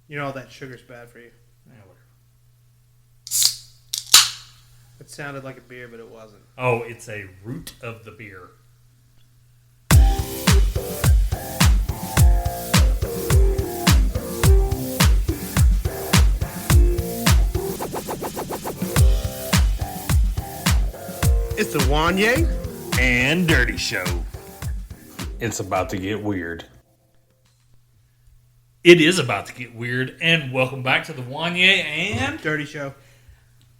You know all that sugar's bad for you. Yeah, whatever. It sounded like a beer, but it wasn't. Oh, it's a root of the beer. It's the Wanye And Dirty Show. It's about to get weird. It is about to get weird, and welcome back to the Wanye, and Dirty Show.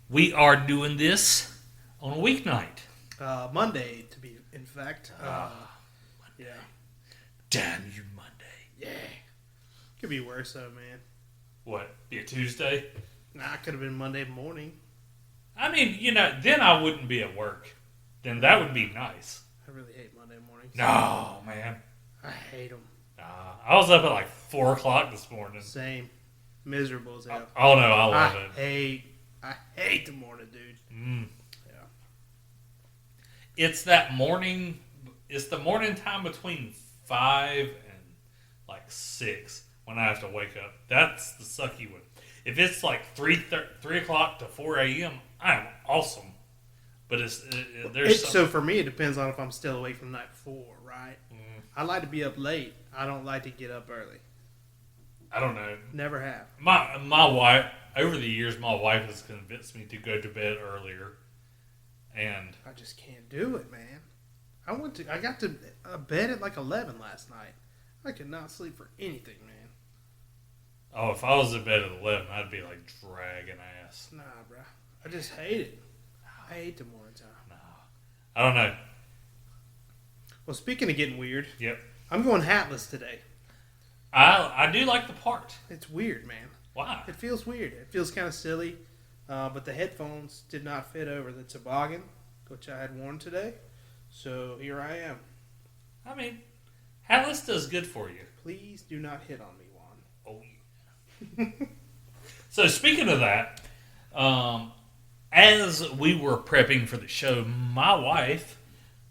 we are doing this on a weeknight. Monday, to be in fact. Yeah. Damn you, Monday. Yeah. Could be worse, though, man. What, be a Tuesday? Nah, it could have been Monday morning. I mean, then I wouldn't be at work. Then that would be nice. I really hate Monday mornings. No, man. I hate them. I was up at like 4 o'clock this morning. Same. Miserable as hell. Oh, no, I love it. I hate the morning, dude. Yeah. It's that morning. It's the morning time between 5 and like 6 when I have to wake up. That's the sucky one. If it's like 3 o'clock to 4 a.m., I'm awesome. But So for me, it depends on if I'm still awake from the night before, right? I like to be up late. I don't like to get up early. I don't know. Never have. My wife, over the years, my wife has convinced me to go to bed earlier. And I just can't do it, man. I got to bed at like 11 last night. I could not sleep for anything, man. oh, if I was in bed at 11, I'd be like dragging ass. Nah, bro. I just hate it. I hate the morning time. No, I don't know. Well, speaking of getting weird, Yep. I'm going hatless today. I do like the part. It's weird, man. Why? It feels weird. It feels kind of silly. But the headphones did not fit over the toboggan, which I had worn today. So here I am. I mean, hatless does good for you. Please do not hit on me, Juan. Oh, yeah. So speaking of that, as we were prepping for the show, my wife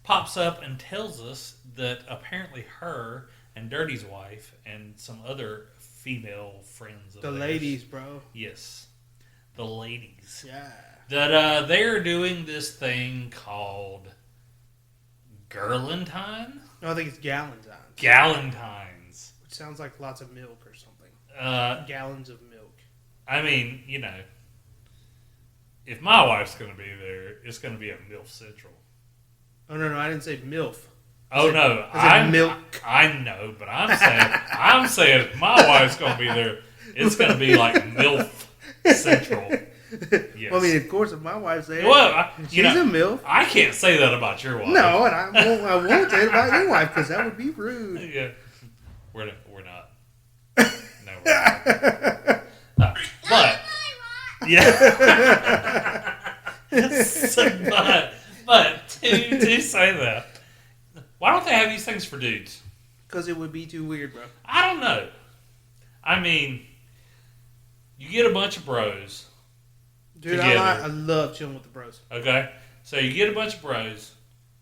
pops up and tells us that apparently her and Dirty's wife and some other female friends of The theirs- ladies, bro. Yes, the ladies. Yeah. That they're doing this thing called Girlantine? No, I think it's Gallantines. Galentines. Which sounds like lots of milk or something. Gallons of milk. I mean, if my wife's going to be there, it's going to be a MILF Central. Oh, no, I didn't say MILF. Oh no, I said milk. I know, but I'm saying if my wife's going to be there, it's going to be like MILF Central. Yes. Well, I mean, of course, if my wife's there, Well, she's a MILF. I can't say that about your wife. No, and I won't say it about your wife because that would be rude. Yeah, we're not. No, we're not. But yeah. but to say that, why don't they have these things for dudes? Because it would be too weird, bro. I don't know. I mean, you get a bunch of bros. Dude, Together. I love chilling with the bros. Okay? So you get a bunch of bros.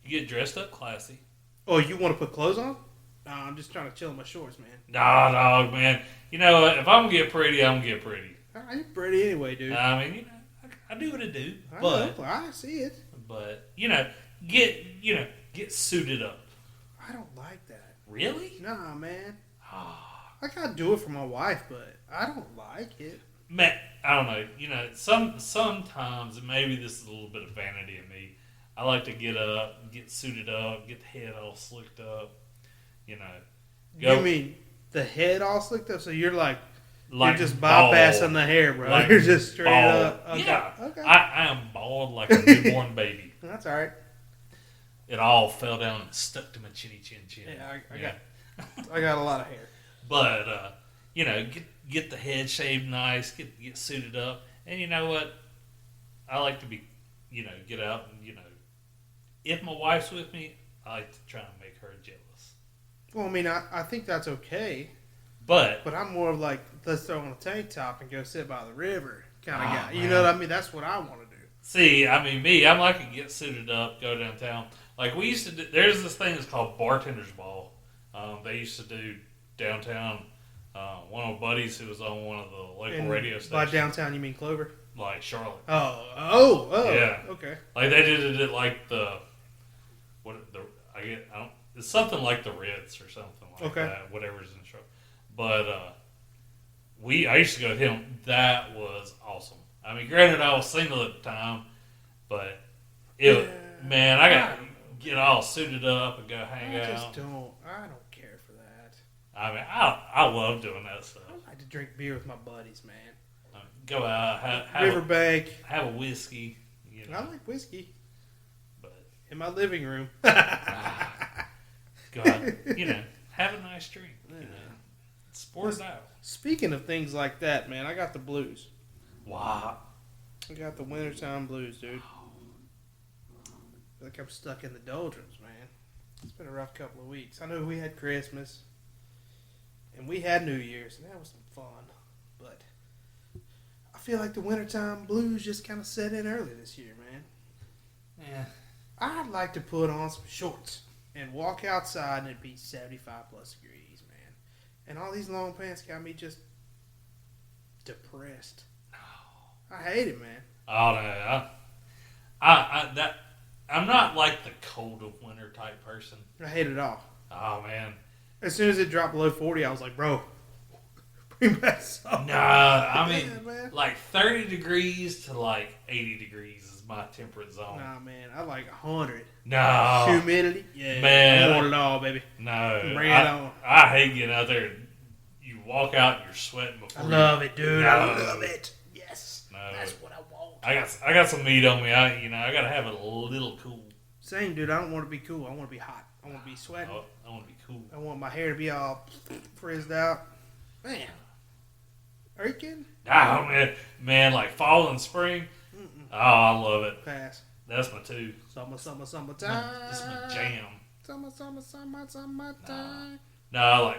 You get dressed up classy. Oh, you want to put clothes on? Nah, I'm just trying to chill in my shorts, man. Nah, dog, man. You know what? If I'm going to get pretty, I'm going to get pretty. You're pretty anyway, dude. I mean, I do what I do. I see it. But, get suited up. I don't like that. Really? Nah, man. I gotta do it for my wife, but I don't like it. Man, I don't know. Sometimes, maybe this is a little bit of vanity in me. I like to get up, get suited up, get the head all slicked up. Go, You mean the head all slicked up? So you're like like you're just bald, bypassing the hair, bro. like You're just straight bald. up. Okay. Yeah. Okay. I am bald like a newborn baby. That's all right. It all fell down and stuck to my chinny chin. Yeah, I got a lot of hair. But get the head shaved nice, get suited up, and you know what? I like to be, get out and if my wife's with me, I like to try and make her jealous. Well, I mean, I think that's okay, But I'm more of like, let's throw on a tank top and go sit by the river kind of guy. Man. You know what I mean? That's what I want to do. see, I mean, I'm like to get suited up, go downtown. Like we used to do. There's this thing that's called Bartender's Ball. They used to do downtown one of my buddies who was on one of the local And radio by stations, downtown, you mean Clover? like Charlotte. Oh, Yeah. Okay. Like they did it like it's something like the Ritz or something like Okay. that. Whatever's in Charlotte. But I used to go with him. That was awesome. I mean, granted, I was single at the time, but man, I got to get all suited up and go hang out. I don't care for that. I mean, I love doing that stuff. I like to drink beer with my buddies, man. Go out, have Riverbank. a whiskey. You know, I like whiskey but in my living room. go out, have a nice drink. Sport it out. Speaking of things like that, man, I got the blues. Wow. I got the wintertime blues, dude. I feel like I'm stuck in the doldrums, man. It's been a rough couple of weeks. I know we had Christmas and we had New Year's, and that was some fun. But I feel like the wintertime blues just kind of set in early this year, man. Yeah. I'd like to put on some shorts and walk outside and it'd be 75 plus degrees, man. And all these long pants got me just depressed. I hate it, man. Oh no, I'm not like the cold of winter type person. I hate it all. Oh man. As soon as it dropped below 40, I was like, bro, bring back some. No, I mean, Yeah, man. like 30 degrees to like 80 degrees is my temperate zone. Nah, man, I like 100. No. Humidity? Yeah, Man. I want it all, baby. No. Bring it on. I hate getting out there and you walk out and you're sweating before I love it, dude. No. I love it. Yes. No. That's what I want. I got some meat on me. I gotta have it a little cool. Same, dude. I don't want to be cool. I want to be hot. I want to be sweating. I want to be cool. I want my hair to be all frizzed out. Man. Are you kidding? Oh man, like fall and spring. Oh, I love it. Pass. That's my two. Summertime. This is my jam. Summertime. No,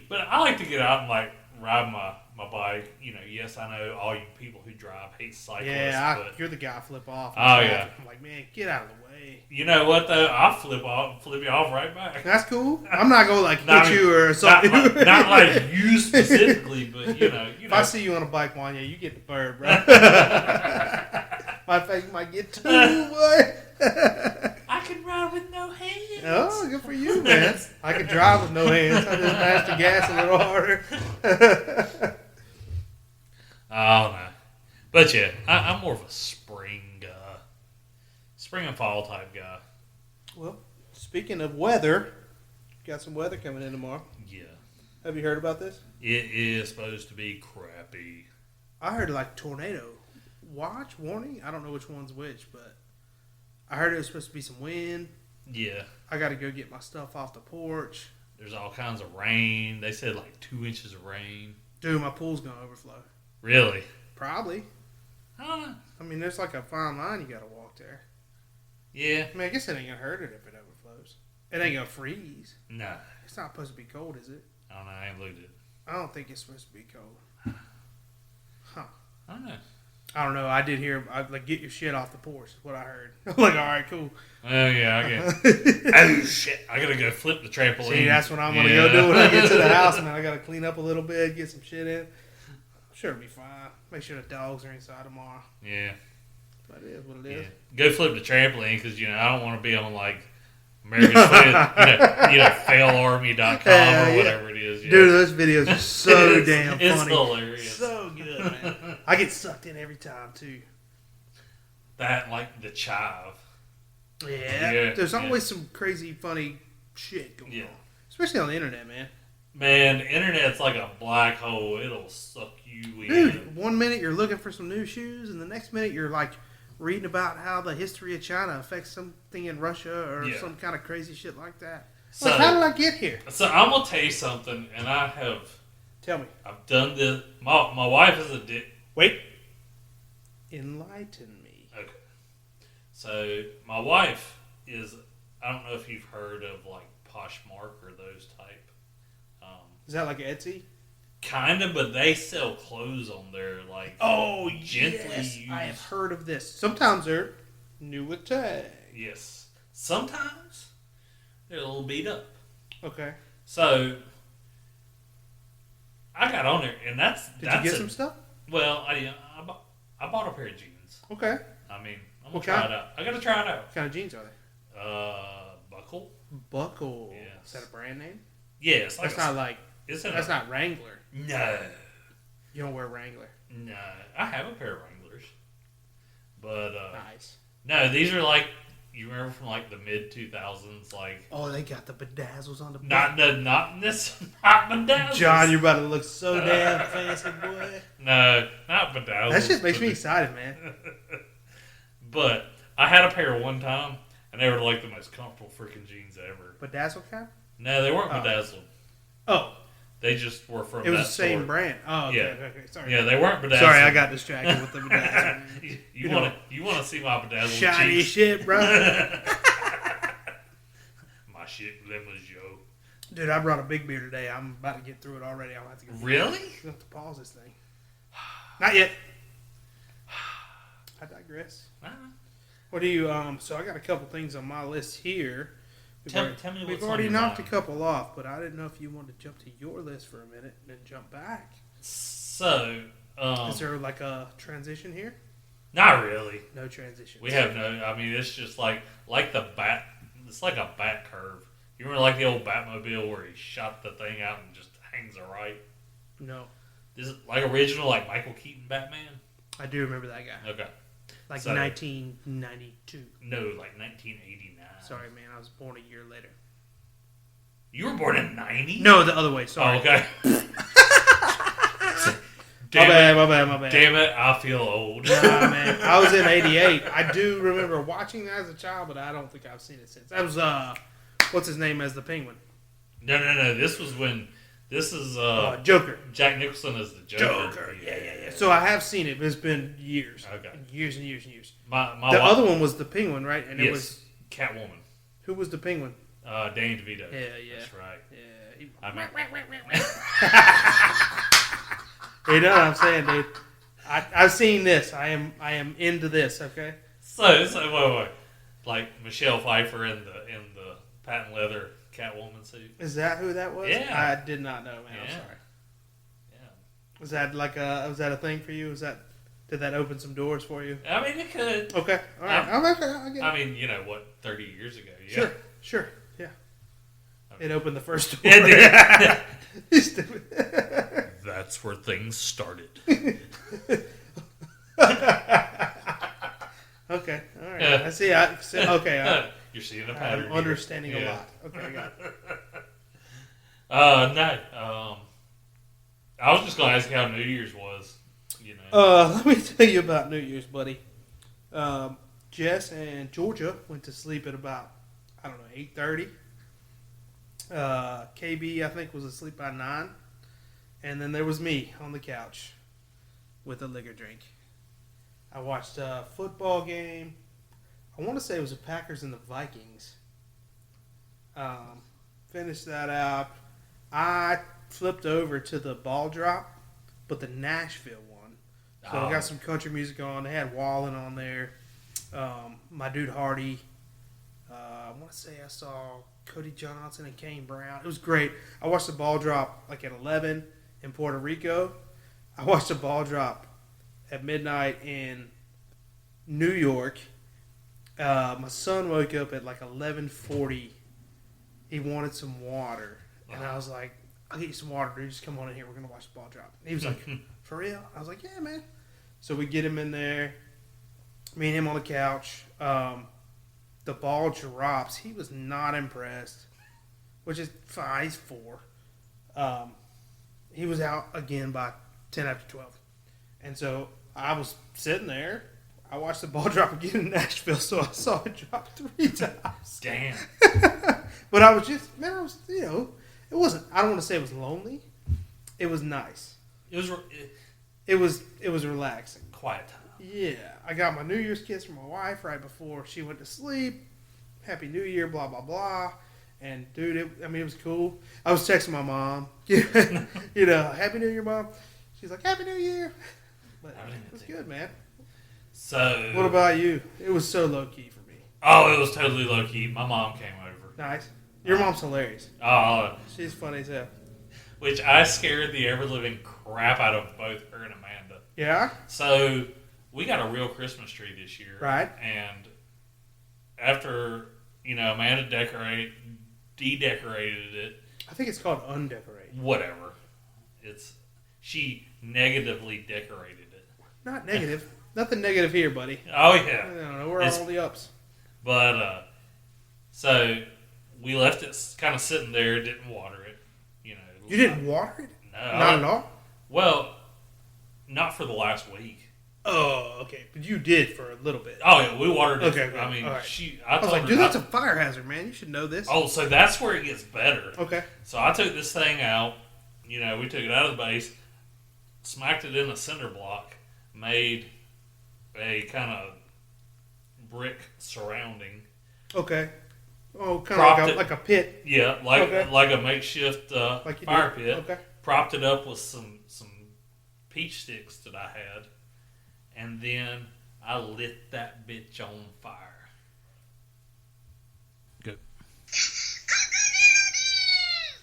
but I like to get out and like ride my bike. Yes, I know all you people who drive hate cyclists. Yeah, but you're the guy I flip off. Oh, yeah. I'm like, man, get out of the way. you know what though? I'll flip you off right back. That's cool. I'm not going to like Not- hit you or something. Not like you specifically, but you know. If I see you on a bike, Wanya, you get the bird, bro. My face might get two, boy. I can ride with no hands. Oh, good for you, man. I can drive with no hands. I just mash the gas a little harder. Oh no, but yeah, I'm more of a spring and fall type guy. Well, speaking of weather, got some weather coming in tomorrow. Yeah, Have you heard about this? it is supposed to be crappy. I heard like tornado watch warning. I don't know which one's which, but I heard it was supposed to be some wind. Yeah, I got to go get my stuff off the porch. there's all kinds of rain. They said like 2 inches of rain. Dude, my pool's gonna overflow. Really? Probably. I don't know. I mean, there's like a fine line you got to walk there. Yeah. I mean, I guess it ain't gonna hurt it if it overflows. It ain't gonna freeze. No. It's not supposed to be cold, is it? I don't know. I ain't looked at it. I don't think it's supposed to be cold. Huh. I don't know. I don't know. I did hear, like, get your shit off the porch, is what I heard. I'm like, all right, cool. Oh, yeah, I get Oh, shit. I gotta go flip the trampoline. See, that's what I'm going to go do when I get to the house, man. I got to clean up a little bit, get some shit in. I'm sure it'll be fine. Make sure the dogs are inside tomorrow. Yeah. But it is what it Yeah. is. Go flip the trampoline because, I don't want to be on, like, American failarmy.com Yeah, or yeah. whatever it is. Yeah. Dude, those videos are so It's- damn It's funny. hilarious. So good, man. I get sucked in every time, too. That, like, the chive. Yeah. Yeah, There's yeah. always some crazy, funny shit going Yeah. on. Especially on the internet, man. Man, the internet's like a black hole. It'll suck you in. Dude, one minute you're looking for some new shoes, and the next minute you're like reading about how the history of China affects something in Russia or Yeah. some kind of crazy shit like that. So, Like, how did I get here? so I'm going to tell you something, and Tell me. I've done this. My wife is a dick. Wait. Enlighten me. Okay. So my wife is, I don't know if you've heard of like Poshmark or those type. Is that like Etsy? Kind of, but they sell clothes on there like Oh, gently yes. used. I have heard of this. Sometimes they're new with tag. Yes. Sometimes they're a little beat up. Okay. So I got got on there, and that's Did you get some stuff? Well, I bought a pair of jeans. Okay. I mean, I'm gonna What try kind? it out. I gotta try it out. What kind of jeans are they? Buckle. Buckle. Yes. Is that a brand name? Yes, That's not like. It's That's not Wrangler. No, You don't wear Wrangler. no. I have a pair of Wranglers, but Nice. no, these are like you remember from like the mid 2000s, like Oh, they got the bedazzles on the not bedazzles. John, you're about to look so damn fancy, boy. No, not bedazzles. That shit makes me excited, man. But I had a pair one time, and they were like the most comfortable freaking jeans ever. Bedazzle cap? No, they weren't Oh. bedazzled. Oh, They just were from it was that the same store. brand. Oh, okay, Yeah. okay. Sorry. Yeah, they weren't bedazzled. Sorry, I got distracted with the bedazzle. you want to see my bedazzled Shiny cheeks? shit, bro. My shit lemons, yo. Dude, I brought a big beer today. I'm about to get through it already. I'll have to go. Really? I'll have to pause this thing. Not yet. I digress. What do you So I got a couple things on my list here. Tell me We've what's already on your knocked a mind. couple off, but I didn't know if you wanted to jump to your list for a minute and then jump back. So, Is there like a transition here? not really. No transition. We have no. I mean, it's just like the bat. It's like a bat curve. You remember like the old Batmobile where he shot the thing out and just hangs a right. No, This is like original, like Michael Keaton Batman. I do remember that guy. Okay. Like So- 1992. No, like 1989. Sorry, man. I was born a year later. You were born in 90? No, the other way. Sorry. Oh, okay. My bad. Damn it, I feel old. Nah, man. I was in 88. I do remember watching that as a child, but I don't think I've seen it since. That was, what's his name as the Penguin? No. This is Joker. Jack Nicholson as the Joker. Yeah. So I have seen it, but it's been years. Okay. Years and years and years. My The wife- other one was the Penguin, right? And it yes, was, Catwoman. who was the Penguin? Danny DeVito. Yeah. That's right. Yeah. I mean, You know what I'm saying, dude? I've seen this. I am into this, okay? so wait. Like Michelle Pfeiffer in the patent leather Catwoman suit. Is that who that was? Yeah. I did not know, man. I'm Yeah. sorry. Yeah. Was that a thing for you? Did that open some doors for you? I mean, it could. Okay. All right. I get it. I mean, 30 years ago. Yeah. Sure. Yeah. It opened the first door. It did. You stupid. That's where things started. Okay. All right. Yeah. I see. Okay. You're seeing a pattern. I'm here. understanding a Yeah. lot. Okay, I got it. No. I was just gonna ask you how New Year's was. Let me tell you about New Year's, buddy. Jess and Georgia went to sleep at about 8:30. KB I think was asleep by 9, and then there was me on the couch with a liquor drink. I watched a football game. I want to say it was the Packers and the Vikings. Finished that out. I flipped over to the ball drop, but the Nashville one. So I got some country music on. They had Wallen on there. My dude Hardy. I want to say I saw Cody Johnson and Kane Brown. It was great. I watched the ball drop like at 11 in Puerto Rico. I watched the ball drop at midnight in New York. My son woke up at like 11:40. He wanted some water. And I was like, I'll get you some water, dude. Just come on in here. We're going to watch the ball drop. And he was like, for real? I was like, yeah, man. So we get him in there. Me and him on the couch. The ball drops. He was not impressed, which is fine. He's 4. He was out again by 10 after 12. And so I was sitting there. I watched the ball drop again in Nashville, so I saw it drop 3 times. Damn. But I was just, man, it wasn't, I don't want to say it was lonely. It was nice. It was relaxing. Quiet time. Yeah, I got my New Year's kiss from my wife right before she went to sleep. Happy New Year, blah, blah, blah. And, dude, it was cool. I was texting my mom. Happy New Year, Mom. She's like, Happy New Year. But it was good, man. So. What about you? It was so low-key for me. Oh, it was totally low-key. My mom came over. Nice. Your mom's hilarious. Oh, She's funny as hell. which I scared the ever living crap out of both her and Amanda. Yeah. So we got a real Christmas tree this year, Right. And after Amanda de-decorated it, I think it's called undecorated. whatever. She negatively decorated it. Not negative. Nothing negative here, buddy. Oh yeah. No, we're all the ups. But so we left it kind of sitting there, didn't water it. You didn't water it? No, Not at all? Well, not for the last week. Oh, okay. But you did for a little bit. Oh yeah, we watered it. Okay, I mean, all right. I was told like, her dude, not- that's a fire hazard, man. You should know this. Oh, so that's where it gets better. Okay. So I took this thing out. We took it out of the base, smacked it in a cinder block, made a kind of brick surrounding. Okay. Oh, kind Propped of it. like a pit. Yeah, Okay. like a makeshift Like you fire do. pit. Okay. Propped it up with some peach sticks that I had, and then I lit that bitch on fire. Good.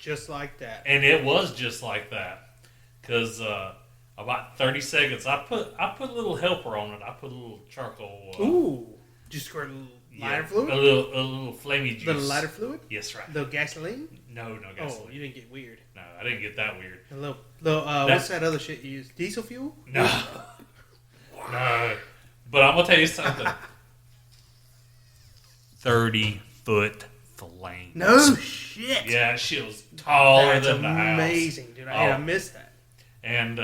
Just like that. And it was just like that, because about 30 seconds, I put a little helper on it. I put a little charcoal. Ooh. Just squirt a little lighter fluid? A little flamey juice. Little lighter fluid? Yes, right. Little gasoline? No gasoline. Oh, you didn't get weird. No, I didn't get that weird. A little what's that other shit you use? Diesel fuel? No. No. But I'm going to tell you something. 30-foot flames. No shit. Yeah, she was taller That's than the house. amazing, dude. I missed that. And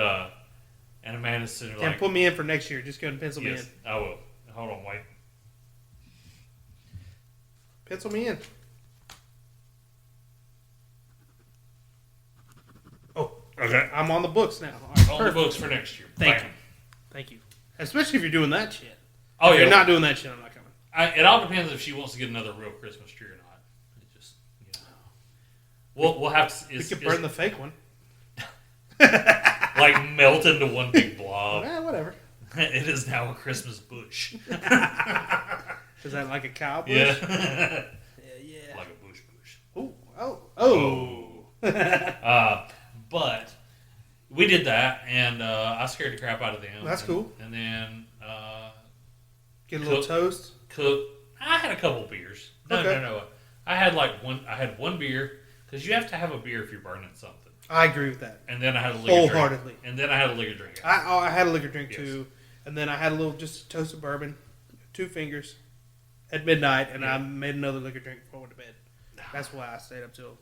Amanda's sitting there Can like... put me in for next year. Just go and pencil me Yes, in. I will. Hold on, wait. Pencil me in. Oh, Okay. I'm on the books now. All right, On the perfect. books for next year. Thank Bam. you. Thank you. Especially if you're doing that shit. Oh, If yeah. you're not doing that shit, I'm not coming. It all depends if she wants to get another real Christmas tree or not. It just, we'll have to. We could burn the fake one. like melt into one big blob. Whatever. It is now a Christmas bush. Is that like a cow bush? Yeah. Yeah. Like a bush. Oh. But we did that, and I scared the crap out of them. That's cool. And then Get a little toast. I had a couple beers. No. I had one beer, because you have to have a beer if you're burning something. I agree with that. And then I had a liquor drink. Wholeheartedly. And then I had a liquor drink. I had a liquor drink Yes. too, and then I had a little just a toast of bourbon, 2 fingers, at midnight, and I made another liquor drink before I went to bed. That's why I stayed up till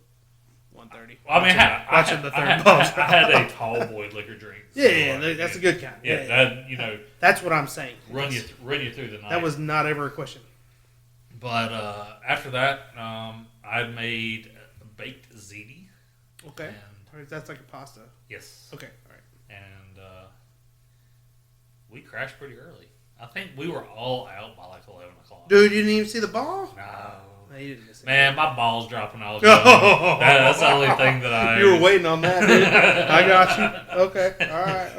1:30. Well, I mean, watching the third I ball. had a tall boy liquor drink. Yeah, that's a good kind. Yeah, Yeah. that That's what I'm saying. run you through the night. That was not ever a question. But after that, I made baked ziti. Okay. And, That's like a pasta. yes. Okay. All right. And we crashed pretty early. I think we were all out by like 11 o'clock. Dude, you didn't even see the ball? No. No, you didn't miss it. Man, my ball's dropping all the time. That's the only thing that I... You were waiting on that, dude. I got you. Okay. All right.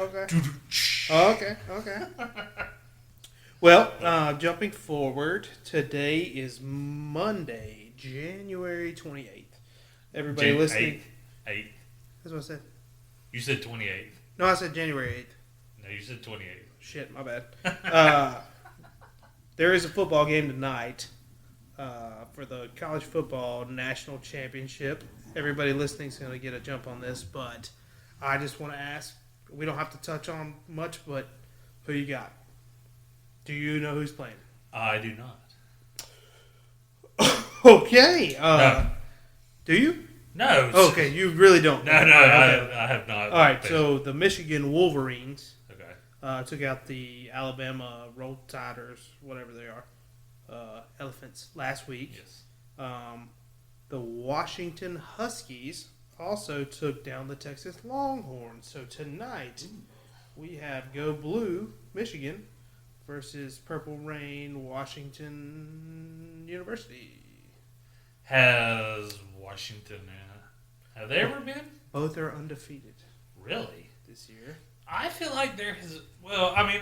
Okay. Okay. Well, jumping forward, today is Monday, January 28th. Everybody listening. 8th. That's what I said. You said 28th. No, I said January 8th. No, you said 28th. Shit, my bad. There is a football game tonight for the college football national championship. Everybody listening is going to get a jump on this, but I just want to ask, we don't have to touch on much, but who you got? Do you know who's playing? I do not. Okay. No. Do you? No. Okay, you really don't. No, Okay. I have not. All right, so the Michigan Wolverines Okay. took out the Alabama Roll Tiders, whatever they are, Elephants, last week. Yes. The Washington Huskies also took down the Texas Longhorns. So tonight we have Go Blue, Michigan, versus Purple Rain, Washington University. Has Washington... have they ever been? Both are undefeated Really? this year. I feel like there has... Well, I mean,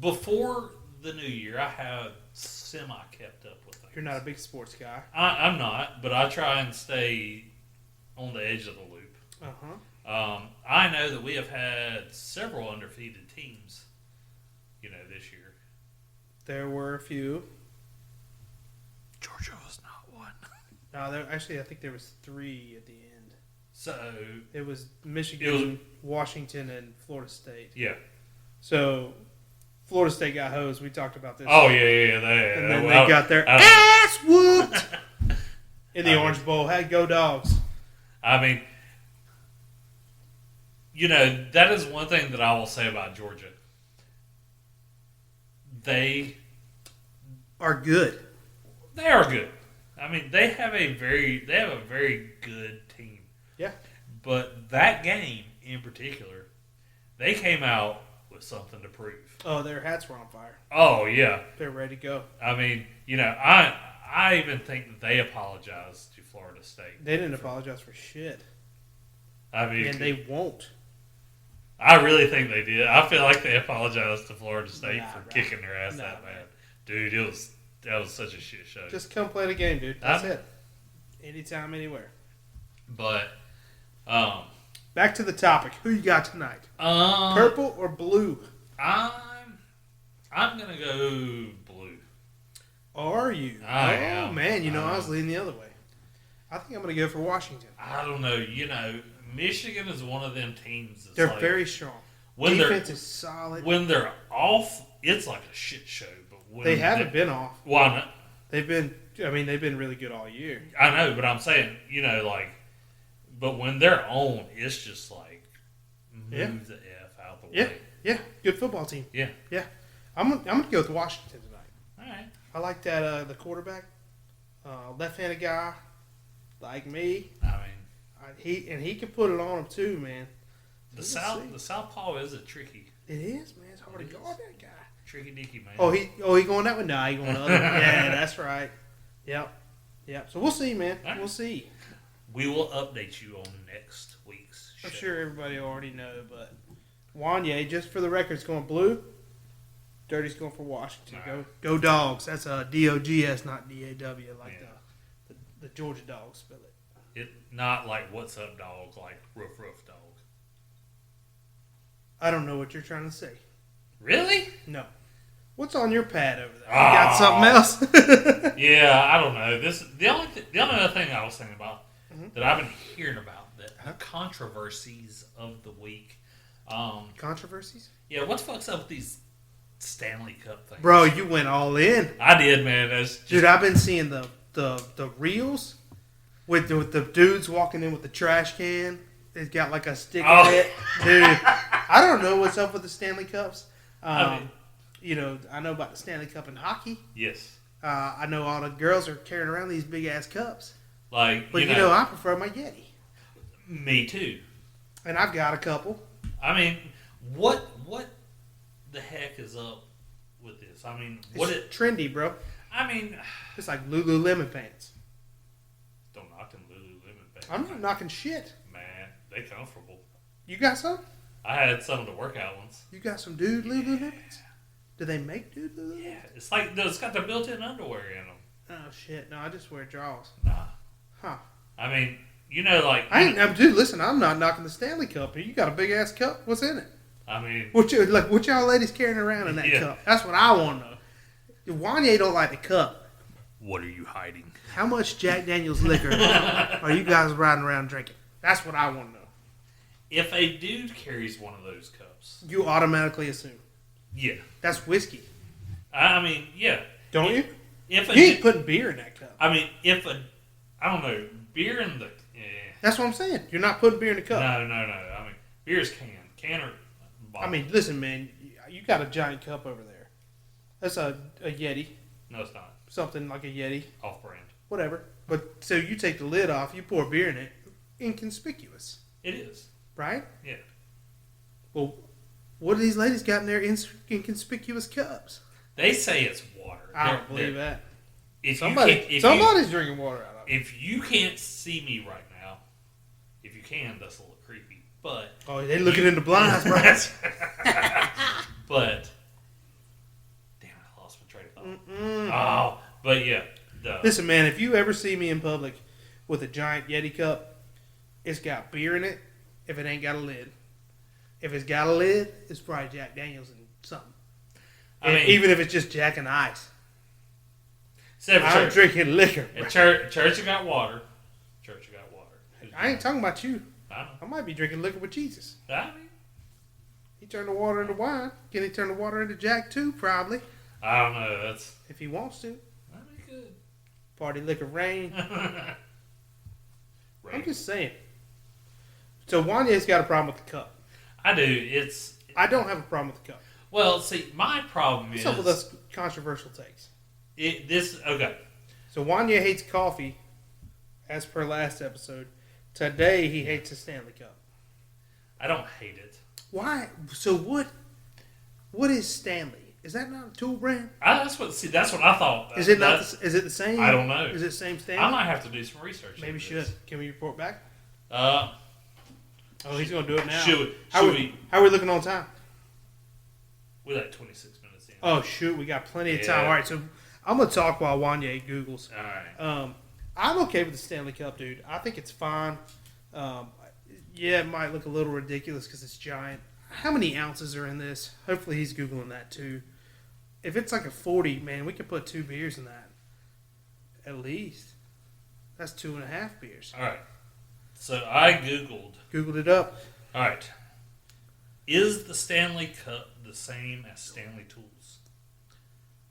before the new year, I have semi-kept up with things. You're not a big sports guy. I'm not, but I try and stay on the edge of the loop. I know that we have had several undefeated teams, this year. There were a few. Georgia was not one. No, I think there was 3 at the end. So it was Michigan, Washington, and Florida State. Yeah. So Florida State got hosed. We talked about this. Oh yeah. They got their ass whooped in the Orange Bowl. Had go Dogs. I mean, that is one thing that I will say about Georgia. They are good. They are good. I mean, they have a very good team. Yeah. But that game in particular, they came out with something to prove. Oh, their hats were on fire. Oh yeah, they're ready to go. I mean, I even think that they apologized to Florida State. They didn't apologize for shit. I mean, and they won't. I really think they did. I feel like they apologized to Florida State for kicking their ass that bad. Dude, that was such a shit show. Just come play the game, dude. That's it. Anytime, anywhere. But, back to the topic. Who you got tonight? Purple or blue? I'm gonna go blue. Are you? I am. Man, I was leaning the other way. I think I'm gonna go for Washington. I don't know. Michigan is one of them teams. They're very strong. Defense is solid. When they're off, it's like a shit show. But when they haven't been off. Why not? They've been really good all year. I know, but I'm saying, but when they're on, it's just like move the F out the way. Yeah, good football team. Yeah. I'm gonna go with Washington tonight. All right. I like that the quarterback, left-handed guy, like me. I mean, he can put it on him too, man. The southpaw is tricky. It is, man. It's hard to guard that guy. Tricky dicky, man. Oh, he going that way? Nah, he going the other way. Yeah, that's right. Yep. So we'll see, man. Right. We'll see. We will update you on next week's show. I'm sure everybody already know, but Wanye, just for the record, is going blue. Dirty's going for Washington. Right. Go Dogs. That's a DOGS, not DAW, like the Georgia Dogs spell it. Not like what's up, dog, like roof, dog. I don't know what you're trying to say. Really? No. What's on your pad over there? You got something else? Yeah, I don't know. The only other thing I was thinking about that I've been hearing about the controversies of the week. Controversies? Yeah, what the fuck's up with these Stanley Cup things? Bro, you went all in. I did, man. Dude, I've been seeing the reels with the dudes walking in with the trash can. It's got like a stick in it. Dude, I don't know what's up with the Stanley Cups. I know about the Stanley Cup in hockey. Yes. I know all the girls are carrying around these big ass cups. But I prefer my Yeti. Me too. And I've got a couple. I mean, what the heck is up with this? I mean, it's trendy, bro. I mean, it's like Lululemon pants. Don't knock them Lululemon pants. I'm not knocking shit. Man, they comfortable. You got some? I had some of the workout ones. You got some dude Lululemons? Do they make dude Lululemons? Yeah, it's got the built-in underwear in them. Oh shit! No, I just wear drawers. Nah. Huh? I mean, dude. Listen, I'm not knocking the Stanley Cup. You got a big ass cup. What's in it? I mean, what y'all ladies carrying around in that cup? That's what I want to know. Wanye don't like the cup. What are you hiding? How much Jack Daniel's liquor are you guys riding around drinking? That's what I want to know. If a dude carries one of those cups, you automatically assume. Yeah. That's whiskey. I mean, yeah. Don't you? You ain't putting beer in that cup. I mean, I don't know, beer in the... Yeah. That's what I'm saying. You're not putting beer in the cup. No. I mean, beer is can or bottle. I mean, listen, man. You got a giant cup over there. That's a Yeti. No, it's not. Something like a Yeti. Off-brand. Whatever. But, so you take the lid off, you pour beer in it. Inconspicuous. It is. Right? Yeah. Well, what do these ladies got in their inconspicuous cups? They say it's water. I don't believe that. Somebody's drinking water out of it. If you can't see me right now, if you can, that's a little creepy. But they're looking in the blinds, bro. But damn, I lost my train of thought. Oh, but yeah. Listen, man, if you ever see me in public with a giant Yeti cup, it's got beer in it. if it ain't got a lid. If it's got a lid, it's probably Jack Daniels and something. I mean, Even if it's just Jack and Ice. except for I'm church. drinking liquor. At church, you got water. Church, you got water. I ain't talking about you. I know. I might be drinking liquor with Jesus. I mean, He turned the water into wine. Can he turn the water into Jack too? Probably. I don't know. That's If he wants to. that'd be good. Party liquor rain. Right. I'm just saying. So Wanya's got a problem with the cup. I do. I don't have a problem with the cup. Well, see, my problem What's is up with us controversial takes? Okay. So Wanya hates coffee, as per last episode. Today he hates the Stanley Cup. I don't hate it. Why? So what? What is Stanley? Is that not a tool brand? That's what I thought. Is it not? Is it the same? I don't know. Is it the same I Stanley? might have to do some research. Maybe into should. this. Can we report back? Uh, Oh, he's gonna do it now. Should How we? are we looking on time? We're like 26 minutes in. Oh shoot, we got plenty of time. Yeah. All right, so I'm gonna talk while Wanya Googles. All right. I'm okay with the Stanley Cup, dude. I think it's fine. Yeah, it might look a little ridiculous because it's giant. How many ounces are in this? Hopefully he's Googling that too. If it's like a 40, man, we could put 2 beers in that. At least. That's 2.5 beers. All right. So I Googled. Googled it up. All right. Is the Stanley Cup the same as Stanley Tools?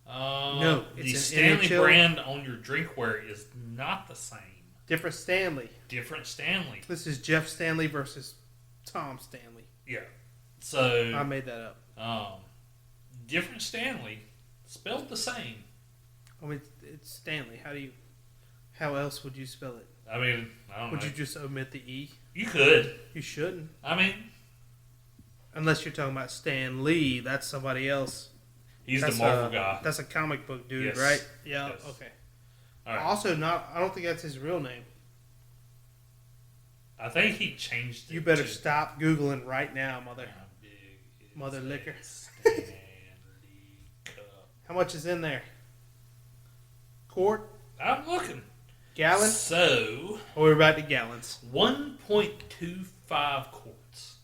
No, The it's an Stanley NHL brand on your drinkware is not the same. Different Stanley. Different Stanley. This is Jeff Stanley versus Tom Stanley. Yeah. So I made that up. different Stanley, spelled the same. I mean, it's Stanley. How else would you spell it? I mean, I don't Would know. you just omit the E? You could. You shouldn't. I mean, Unless you're talking about Stan Lee. That's somebody else. he's That's the Marvel a, guy. That's a comic book dude, Yes. right? Yeah, Yes. okay. All right. Also, I don't think that's his real name. I think he changed it. You better to stop Googling right now, mother. How big is Mother a liquor. Stanley Cup? How much is in there? Quart? I'm looking. Gallon? So, Or we're back to gallons. 1.25 quarts.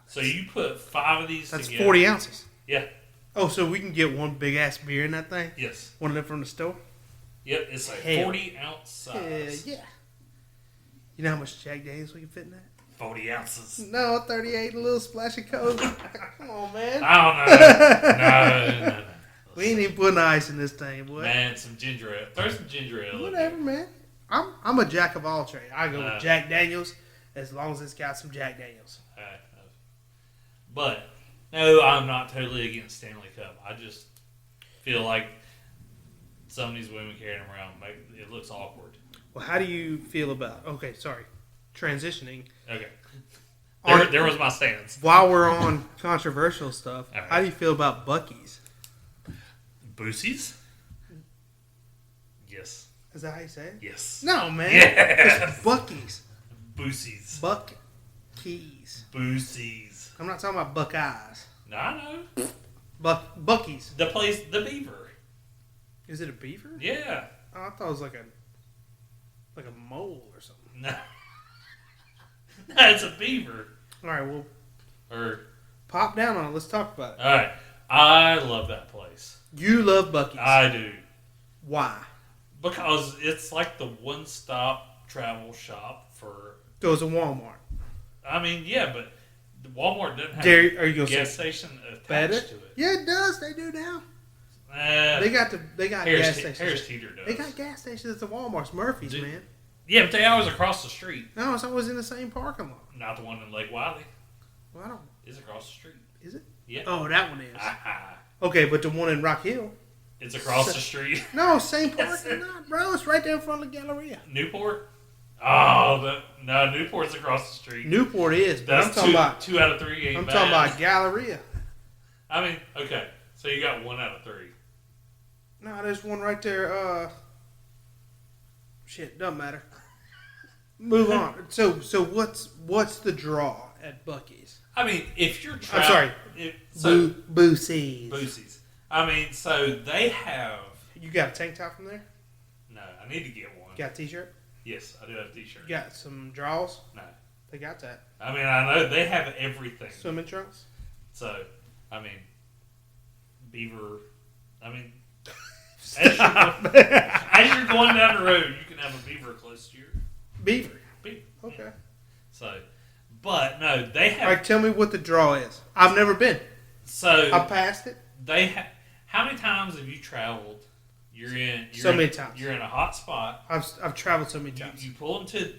So you put 5 of these That's together. 40 ounces. Yeah. Oh, so we can get one big ass beer in that thing? Yes. One of them from the store? Yep. It's a Hell. 40-ounce size. Yeah. You know how much Jack Daniels we can fit in that? 40 ounces. No, 38, a little splash of Coke. Come on, man. I don't know. No. We ain't even putting ice in this thing, boy. Man, some ginger ale. Throw some ginger ale. in Whatever, man. I'm a jack of all trades. I go Uh, with Jack Daniels as long as it's got some Jack Daniels. there. But no, I'm not totally against Stanley Cup. I just feel like some of these women carrying them around it looks awkward. Well, how do you feel about? Okay, sorry, transitioning. Okay, On- there was my stance. While we're on controversial stuff, All right. how do you feel about Buc-ee's? Boosies? Yes. Is that how you say it? Yes. No, man. Yes. It's Buc-ee's. Boosies. Buc-ee's. Boosies. I'm not talking about Buckeyes. No, I know. Buc-ee's. The place, the Beaver. Is it a beaver? Yeah. Oh, I thought it was like a mole or something. No. No, it's a beaver. All right, well, Or pop down on it. Let's talk about it. all right. I love that place. You love Buc-ee's. I do. Why? Because it's like the one-stop travel shop for. So it's a Walmart. I mean, yeah, but Walmart doesn't have Are you a gonna gas say station attached better? to it. Yeah, it does. They do now. They got gas stations. Harris Teeter does. They got gas stations at the Walmart's, Murphy's, Dude. man. Yeah, but they always across the street. No, it's always in the same parking lot. Not the one in Lake Wiley. Well, I don't. It's across the street. Is it? Yeah. Oh, that one is. Ah, Okay, but the one in Rock Hill. it's across the street. No, same Yes. parking lot, bro. It's right there in front of the Galleria. Newport? Oh, no, Newport's across the street. Newport is, but That's I'm talking about. two out of 3 ain't I'm bad. talking about Galleria. I mean, okay, so you got 1 out of 3. No, there's one right there. Shit, doesn't matter. Move on. So what's the draw at Buc-ee's? I mean, if you're I'm sorry. Boosies. Boosies. I mean, so they have. You got a tank top from there? No, I need to get one. You got a t-shirt? Yes, I do have a t-shirt. You got some draws? No. They got that. I mean, I know they have everything. Swimming trunks? So, I mean, beaver. I mean, as you're going down the road, you can have a beaver close to your Beaver. beaver. Okay. Yeah. So, but no, they have. All right, tell me what the draw is. I've never been. So I passed it. they have. How many times have you traveled? You're So many times. You're in a hot spot. I've traveled so many times. You pull into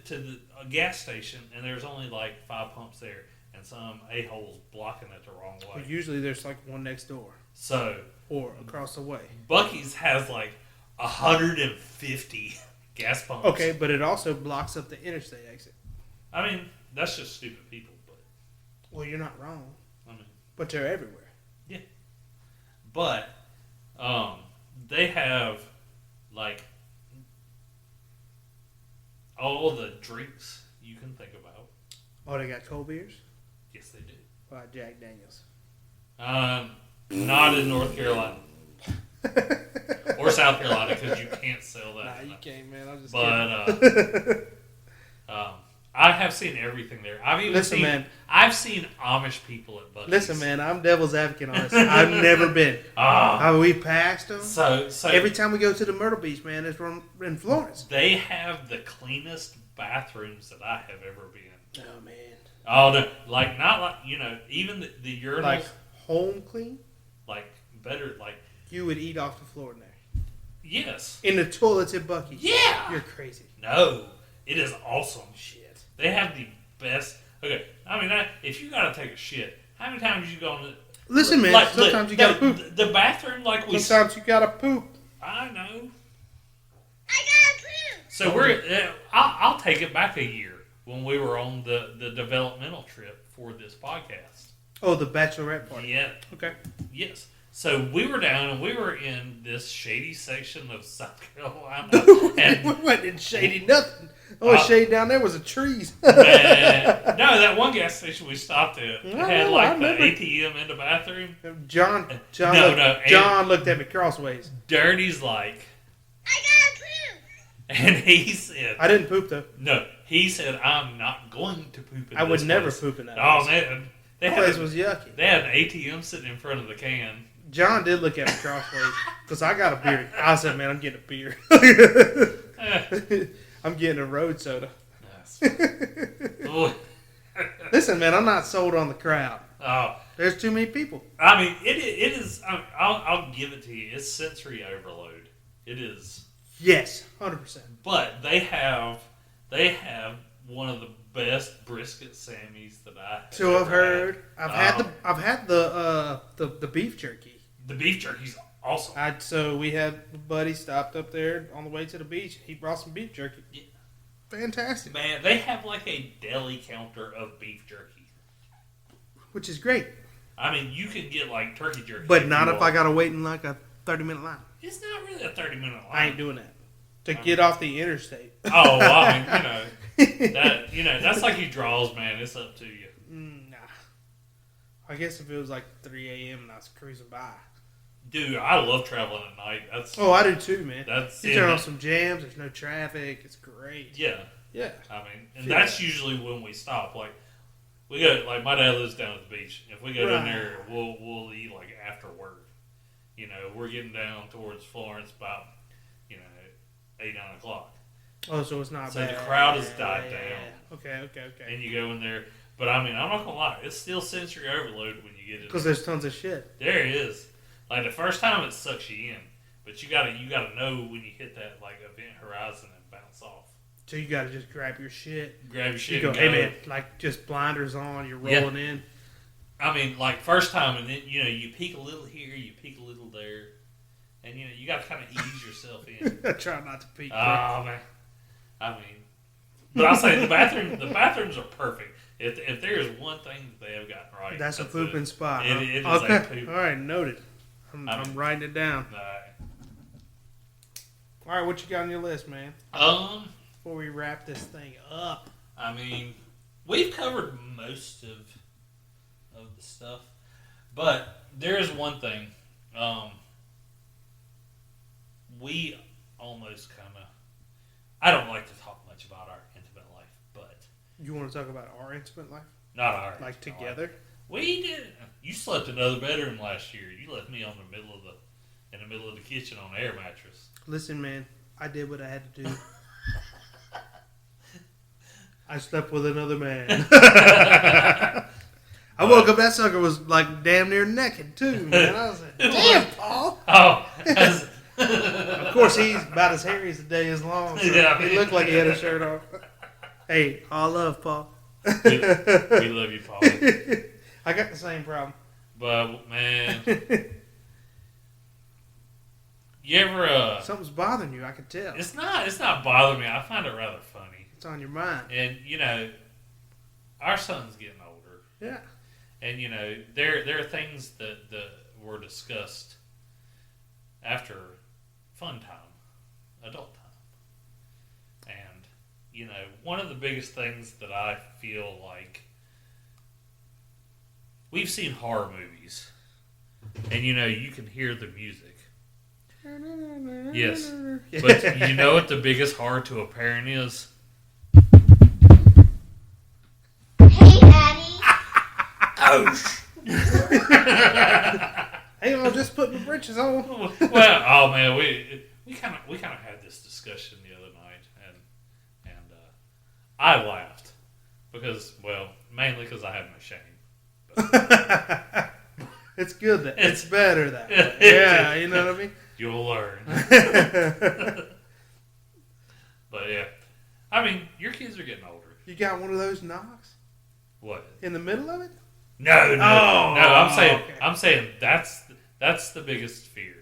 a gas station, and there's only like 5 pumps there, and some a-hole's blocking it the wrong way. But usually there's like one next door So or across the way. Buc-ee's has like 150 gas pumps. Okay, but it also blocks up the interstate exit. I mean, that's just stupid people, but Well, you're not wrong. I mean, But they're everywhere. but they have like all the drinks you can think about. Oh, they got cold beers? Yes, they do. Jack Daniels. Not in North Carolina or South Carolina because you can't sell that. Nah, you can't, man. I'm just But kidding. I have seen everything there. I've seen Amish people at Buc-ee's. Listen, man, I'm devil's advocate on this. I've never been. We passed them. So Every time we go to the Myrtle Beach, man, it's in Florence. they have the cleanest bathrooms that I have ever been. Oh, man. Oh no, not like even the urinals Like home clean? like better like You would eat off the floor in there. yes. In the toilets at Buc-ee's. Yeah. You're crazy. No, it is awesome. Shit. They have the best. Okay, I mean, if you gotta take a shit, how many times you go on the? Listen, man, sometimes you gotta poop. The bathroom, like we. Sometimes you gotta poop. I know. I gotta poop. So I'll take it back a year when we were on the developmental trip for this podcast. Oh, the bachelorette party. Yeah. Okay. Yes. So we were down and we were in this shady section of South Carolina. And We wasn't in shady nothing. The only shade down there was the trees. man, no, that one gas station we stopped at had I like the remember. ATM in the bathroom. John looked at me crossways. Dirty's like, I gotta poop. and he said, I didn't poop though. no, he said, I'm not going to poop in I would this never place." poop in that Oh place. man, That place was yucky. they had an ATM sitting in front of the can. John did look at me crossways because I got a beer. I said, "Man, I'm getting a beer. Eh, I'm getting a road soda." oh, Listen, man, I'm not sold on the crowd. oh, There's too many people. I mean, it is. I'll give it to you. It's sensory overload. It is. Yes, 100%. But they have one of the best brisket Sammys that I have So I've ever heard. had. I've had the beef jerky. The beef jerky's awesome. So we had a buddy stopped up there on the way to the beach. He brought some beef jerky. Yeah. Fantastic. Man, they have like a deli counter of beef jerky. Which is great. I mean, you can get like turkey jerky, But not you if want. I got to wait in like a 30-minute line. It's not really a 30-minute line. I ain't doing that. To get off the interstate. Oh, well, I mean, that's like you draws, man. It's up to you. Nah. I guess if it was like 3 a.m. and I was cruising by. Dude, I love traveling at night. That's Oh, I do too, man. that's You turn on some jams. There's no traffic. It's great. yeah. Yeah. I mean, and Feel that's that. usually when we stop. Like we go, like my dad lives down at the beach. If we go down Right. there, we'll eat like after work. You know, we're getting down towards Florence about 8-9 o'clock, Oh, so it's not So bad. the crowd has died down. Okay. and you go in there. But I mean, I'm not gonna lie, it's still sensory overload when you get in. Because there's tons of shit. There it is. Like the first time, it sucks you in, but you gotta know when you hit that like event horizon and bounce off. So you got to just grab your shit. Grab your You shit. go, and hey go. man, like just blinders on. You're Yeah. rolling in. I mean, like first time, and then you peek a little here, you peek a little there, and you got to kind of ease yourself in. I try not to peek. Oh man, I mean, but I'll say the bathrooms are perfect. If there is one thing that they have gotten right, That's a pooping it. spot. It- huh? it is okay. a poop. All right, noted. I I'm mean- writing it down. Nah. All right, what you got on your list, man? Before we wrap this thing up. I mean, we've covered most of the stuff, but there is one thing. We almost kind of. I don't like to talk much about our intimate life, but You want to talk about our intimate life? Not ours. Like together? We did. You slept in another bedroom last year. You left me in the middle of the kitchen on an air mattress. Listen, man, I did what I had to do. I slept with another man. I woke up, that sucker was like damn near naked too, man. I was like, damn, Paul. Oh, Of course, he's about as hairy as the day is long. So Yeah. he looked like he had a shirt on. Hey, all love, Paul. we love you, Paul. I got the same problem. But man, you ever? Something's bothering you, I can tell. It's not bothering me. I find it rather funny. It's on your mind. And our son's getting older, Yeah. and there are things that were discussed after fun time, adult time, and one of the biggest things that I feel like we've seen horror movies, and you can hear the music. Yes, but you know what the biggest horror to a parent is? Hey, Daddy. Hey, I'm just putting my britches on. Well, oh man, we kind of had this discussion the other night, and I laughed because, mainly because I have no shame. It's good that it's better that way. Yeah, you know what I mean? You'll learn. But yeah, I mean, your kids are getting older. You got one of those knocks What? in the middle of it? No. I'm saying that's the biggest fear.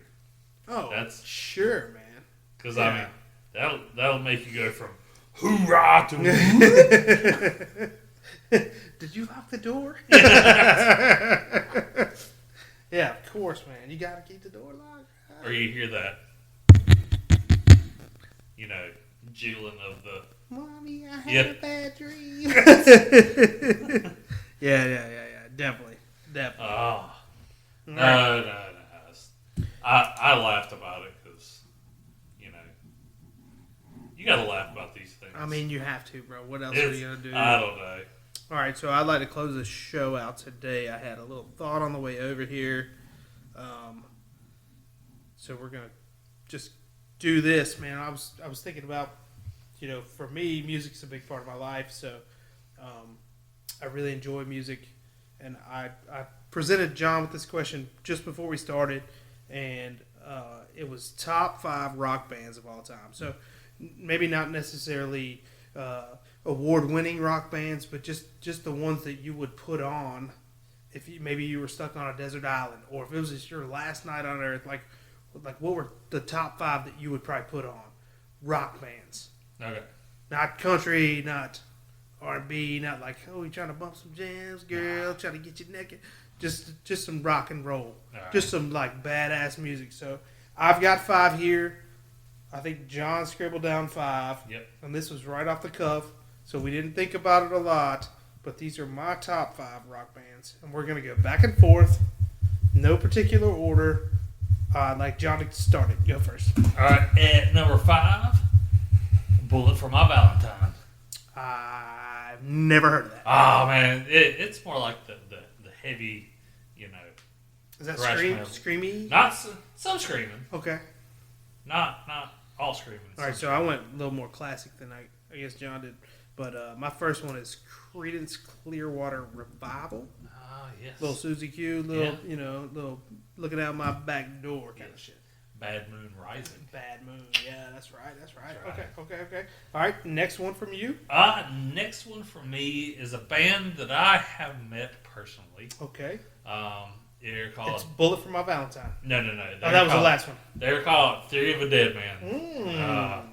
Oh, That's sure, man. because Yeah. I mean that'll make you go from hoorah to Did you lock the door? Yeah, of course, man. You gotta keep the door locked. or you hear that, jiggling of the. Mommy, I had Yep. a bad dream. Yeah. Definitely. Oh All no, right. no. I laughed about it because you gotta laugh about these things. I mean, you have to, bro. What else are you gonna do? I don't know. All right, so I'd like to close the show out today. I had a little thought on the way over here. So we're gonna just do this, man. I was thinking about, for me, music's a big part of my life. So I really enjoy music, and I presented John with this question just before we started, and it was top 5 rock bands of all time. So maybe not necessarily award-winning rock bands, but just the ones that you would put on if maybe you were stuck on a desert island, or if it was just your last night on Earth. Like what were the top 5 that you would probably put on rock bands? Okay. Not country, not R&B, not like, oh, you trying to bump some jams, girl, trying to get you naked. Just some rock and roll. Right. Just some like badass music. So I've got 5 here. I think John scribbled down 5. Yep. And this was right off the cuff, so we didn't think about it a lot. But these are my top 5 rock bands, and we're gonna go back and forth, no particular order. I'd like John to start it. Go first. All right. At number 5, Bullet for My Valentine. I've never heard of that. Oh man, it's more like the heavy, Is that thrash metal. screamy? Not some screaming, Okay. not all screaming. All right, so I went a little more classic than I guess John did. But my first one is Creedence Clearwater Revival. Ah, yes. Little Susie Q, little looking out my back door kind of shit. Bad Moon Rising. Bad Moon. Yeah, that's right. That's right. Okay. All right, next one from you. Next one for me is a band that I have met personally. Okay. They're It's called Bullet for My Valentine. No. Oh, that was the last one. They're called Theory of a Dead Man.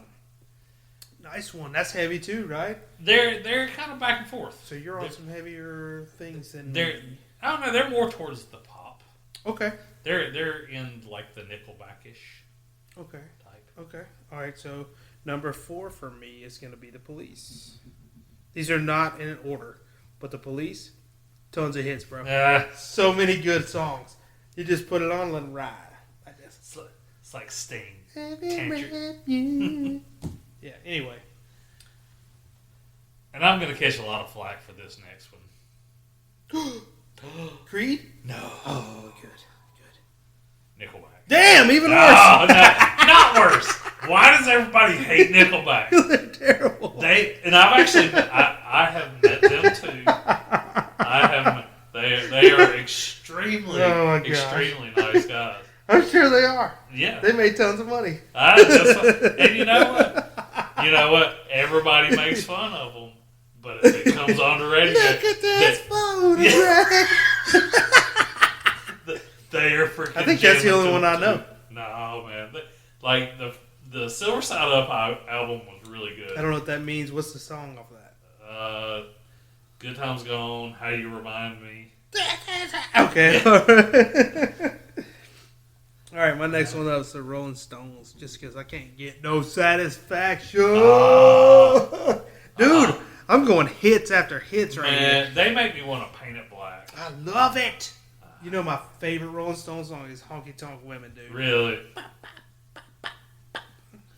Nice one. That's heavy too, right? They're kind of back and forth. So you're on some heavier things than They're I don't know. They're more towards the pop. Okay. They're in like the Nickelback-ish Okay. type. Okay. All right. So number 4 for me is going to be the Police. These are not in an order, but the Police, tons of hits, bro. So many good songs. You just put it on and let it ride. Like this. It's like Sting. Yeah. Anyway. And I'm going to catch a lot of flack for this next one. Creed? No. Oh, good. Nickelback. Damn, even worse. No, not worse. Why does everybody hate Nickelback? They're terrible. And I've actually, I have met them too. They are extremely, Oh my gosh. extremely nice guys. I'm sure they are. Yeah. They made tons of money. And you know what? Everybody makes fun of them, but if it comes on the radio, Look at this photograph. they are freaking. I think that's the only gentlemen one I know. too. No, man. Like the Silver Side Up album was really good. I don't know what that means. What's the song off of that? Good Times Gone. How You Remind Me. Okay. All right, my next one up is the Rolling Stones, just because I can't get no satisfaction. Dude, I'm going hits after hits right here. Man, they make me want to paint it black. I love it. You know my favorite Rolling Stones song is Honky Tonk Women, dude. Really?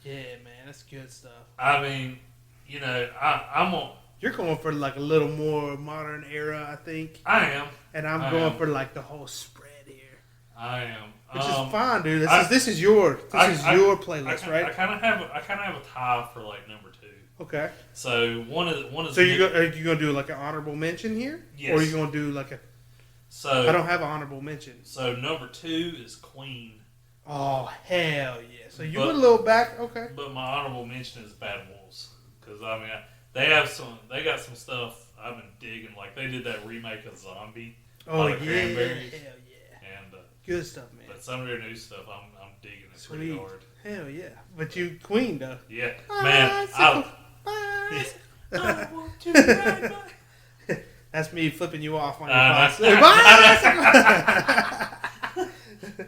Yeah, man, that's good stuff. I mean, I'm on. You're going for like a little more modern era, I think. I am. And I'm going for like the whole spread here. I am. Which is fine, dude. This is your playlist, right? I kind of have a tie for like number 2. Okay. So one is. So are you gonna do like an honorable mention here? Yes. Or are you gonna do like a? So I don't have an honorable mention. So number 2 is Queen. Oh hell yeah! So you went a little back, okay? But my honorable mention is Bad Wolves, because I mean they got some stuff I've been digging. Like they did that remake of Zombie. Oh by yeah, the Cranberries. hell yeah! And Good stuff, man. but some of their new stuff I'm digging it pretty hard. Hell yeah! But you Queen though. Yeah, man. I want to ride my... That's me flipping you off on your bicycle.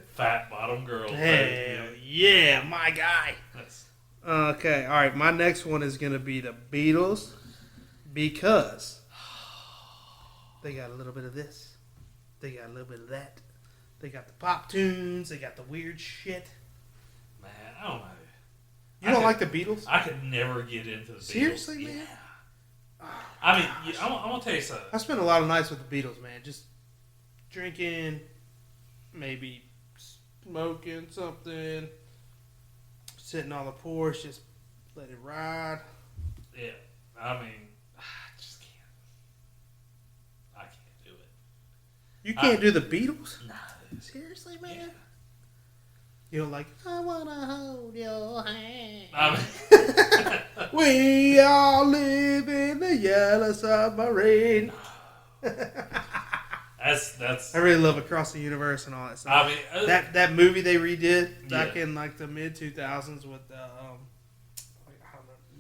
Fat bottom girl. Hell yeah, my guy. Okay, all right. My next one is gonna be the Beatles because they got a little bit of this, they got a little bit of that, they got the pop tunes, they got the weird shit. Man, I don't know. You don't like the Beatles? I could never get into the Beatles. Seriously, man? Yeah. I mean, I'm gonna tell you something. I spent a lot of nights with the Beatles, man. Just drinking, maybe smoking something, sitting on the porch, just let it ride. Yeah, I mean, I just can't. I can't do it. You can't do the Beatles? No. Seriously, man? Yeah. You don't like, I wanna hold your hand. We all live in the yellow submarine. That's. I really love Across the Universe and all that stuff. I mean, that movie they redid back in like the mid 2000s with I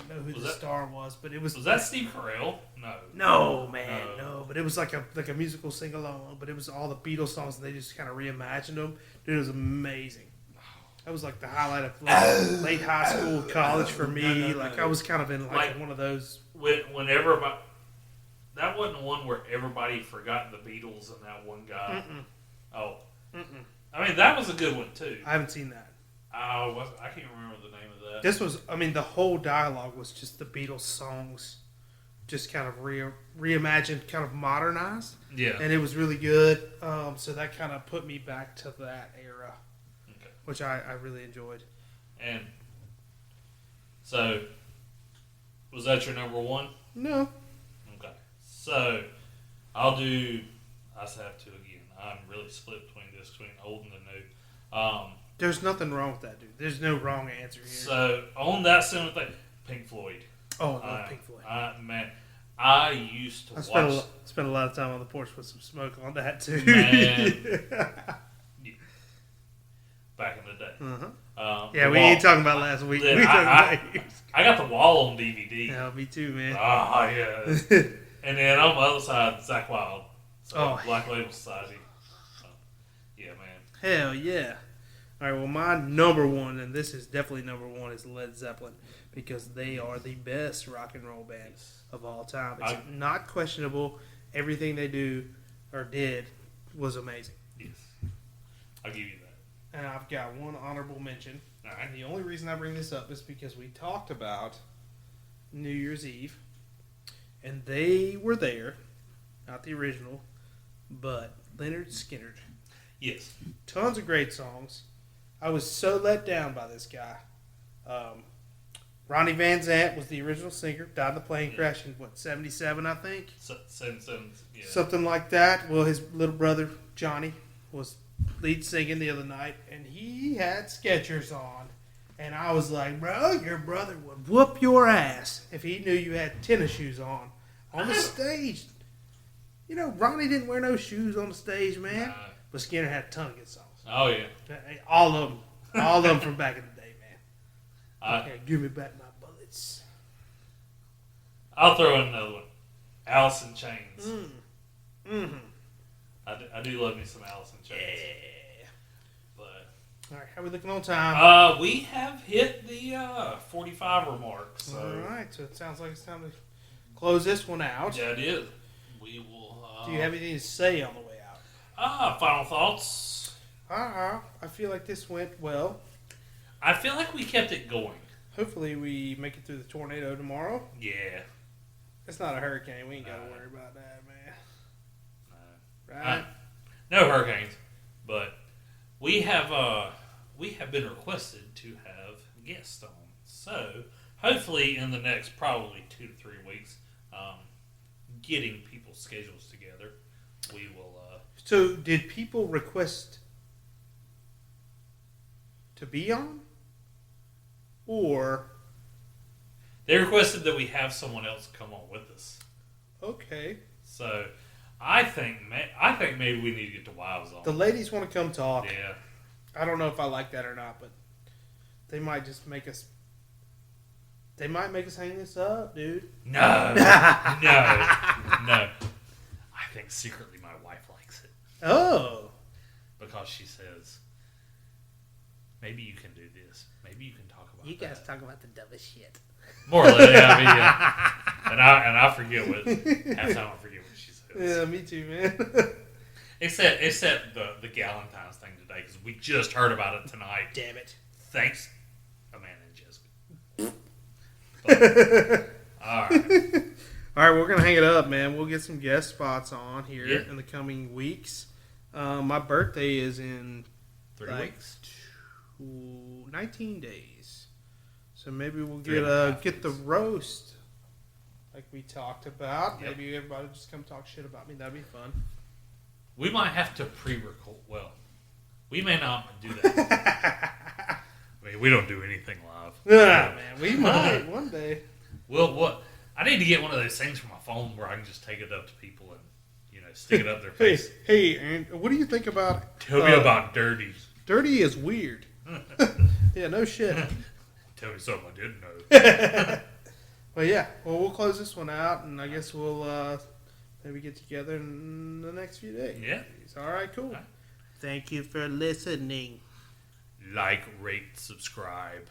don't know who the star was, but it was. Was that Steve Carell? No. No, man, no. But it was like a musical sing along. But it was all the Beatles songs, and they just kind of reimagined them. Dude, it was amazing. That was like the highlight of like, late high school, college for me. No. I was kind of in like one of those. Whenever that wasn't one where everybody forgot the Beatles and that one guy. Mm-mm. Oh. Mm-mm. I mean, that was a good one too. I haven't seen that. I can't remember the name of that. This was, I mean, the whole dialogue was just the Beatles songs, just kind of reimagined, kind of modernized. Yeah. And it was really good. So that kind of put me back to that era, which I really enjoyed. And so, was that your number 1? No. Okay. So, I just have to again. I'm really split between old and the new. There's nothing wrong with that, dude. There's no wrong answer here. So, on that similar thing, Pink Floyd. Oh, I love Pink Floyd. Man, I used to watch. Spent a lot of time on the porch with some smoke on that, too. Man. Yeah. Back in the day. Uh-huh. Yeah, we ain't talking about last week. I got the Wall on DVD. Yeah, me too, man. Oh, yeah. And then on the other side, Zakk Wylde. So Black Label Society. So, yeah, man. Hell yeah. All right, well, my number 1, and this is definitely number 1, is Led Zeppelin, because they are the best rock and roll band of all time. It's not questionable. Everything they do or did was amazing. Yes. I'll give you that. And I've got one honorable mention. All right. And the only reason I bring this up is because we talked about New Year's Eve. and they were there, not the original, but Leonard Skinner. Yes. Tons of great songs. I was so let down by this guy. Ronnie Van Zant was the original singer. Died in a plane crash in, 77, I think? Yeah. Something like that. Well, his little brother, Johnny, was lead singing the other night, and he had Skechers on. And I was like, bro, your brother would whoop your ass if he knew you had tennis shoes on the stage. You know, Ronnie didn't wear no shoes on the stage, man. But Skinner had a ton of good songs. Oh, yeah. All of them. All of them from back in the day, man. Okay, give me back my bullets. I'll throw in another one. Alice in Chains. Mm-hmm. I do love me some Alice in Chains. Yeah. But All right, how we looking on time? we have hit the 45 mark. So. All right, so it sounds like it's time to close this one out. Yeah, it is. We will. Do you have anything to say on the way out? Final thoughts. I feel like this went well. I feel like we kept it going. Hopefully we make it through the tornado tomorrow. Yeah. It's not a hurricane. We ain't got to worry about that, man. No. Right? No hurricanes, but we have been requested to have guests on. So hopefully in the next probably 2 to 3 weeks, getting people's schedules together, we will. So did people request to be on, or They requested that we have someone else come on with us. okay, So I think maybe we need to get the wives on. the ladies want to come talk? Yeah. I don't know if I like that or not, but they might just make us. They might make us hang this up, dude. No. No. I think secretly my wife likes it Oh, because she says, maybe you can do this. Maybe you can talk about you guys that. talk about the dumbest shit. More or less, yeah. I mean, yeah. And I forget what half the time I forget what she says. Yeah, me too, man. Except the Galentine's thing today because we just heard about it tonight. Damn it. Thanks, Amanda and Jessica. All right. All right, we're gonna hang it up, man. We'll get some guest spots on here Yeah. in the coming weeks. My birthday is in 3 like weeks. 19 days, so maybe we'll 3.5 get the weeks. roast like we talked about. Yep. Maybe everybody just come talk shit about me. That'd be fun. We might have to pre-record. Well, we may not do that. I mean, we don't do anything live. Yeah, man, we might one day. Well, what? I need to get one of those things for my phone where I can just take it up to people and stick it up their Hey, face. hey, and what do you think about? Tell me about dirty. Dirty is weird. Yeah, no shit. Tell me something I didn't know. Well, yeah. Well, we'll close this one out, and I guess we'll maybe get together in the next few days. Yeah. All right, cool. All right. Thank you for listening. Like, rate, subscribe.